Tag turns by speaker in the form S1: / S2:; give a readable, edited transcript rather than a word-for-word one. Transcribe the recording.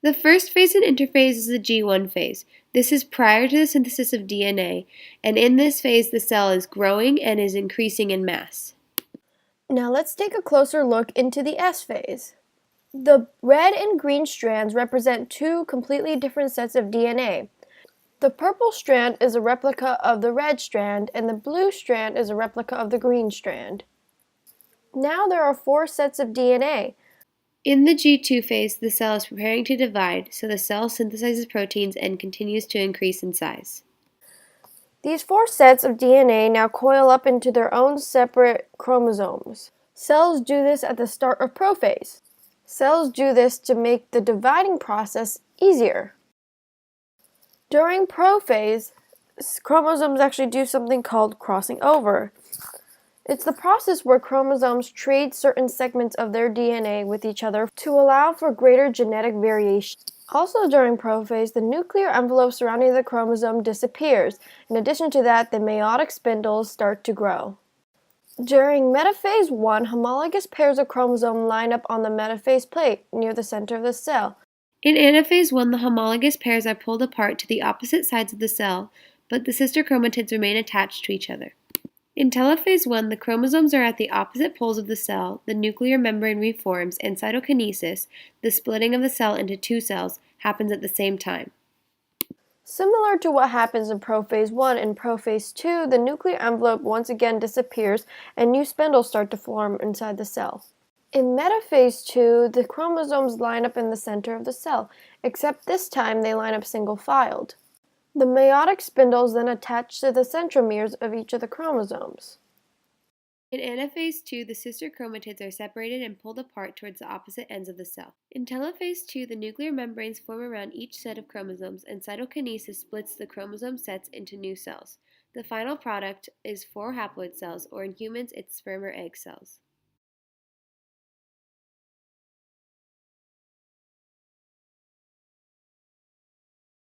S1: The first phase in interphase is the G1 phase. This is prior to the synthesis of DNA, and in this phase the cell is growing and is increasing in mass.
S2: Now let's take a closer look into the S phase. The red and green strands represent two completely different sets of DNA. The purple strand is a replica of the red strand, and the blue strand is a replica of the green strand. Now there are four sets of DNA.
S1: In the G2 phase, the cell is preparing to divide, so the cell synthesizes proteins and continues to increase in size.
S2: These four sets of DNA now coil up into their own separate chromosomes. Cells do this at the start of prophase. Cells do this to make the dividing process easier. During prophase, chromosomes actually do something called crossing over. It's the process where chromosomes trade certain segments of their DNA with each other to allow for greater genetic variation. Also during prophase, the nuclear envelope surrounding the chromosome disappears. In addition to that, the meiotic spindles start to grow. During metaphase 1, homologous pairs of chromosomes line up on the metaphase plate near the center of the cell.
S1: In anaphase 1, the homologous pairs are pulled apart to the opposite sides of the cell, but the sister chromatids remain attached to each other. In telophase 1, the chromosomes are at the opposite poles of the cell, the nuclear membrane reforms, and cytokinesis, the splitting of the cell into two cells, happens at the same time.
S2: Similar to what happens in prophase 1, in prophase 2, the nuclear envelope once again disappears and new spindles start to form inside the cell. In metaphase 2, the chromosomes line up in the center of the cell, except this time they line up single-filed. The meiotic spindles then attach to the centromeres of each of the chromosomes.
S1: In anaphase 2, the sister chromatids are separated and pulled apart towards the opposite ends of the cell. In telophase 2, the nuclear membranes form around each set of chromosomes, and cytokinesis splits the chromosome sets into new cells. The final product is 4 haploid cells, or in humans, it's sperm or egg cells.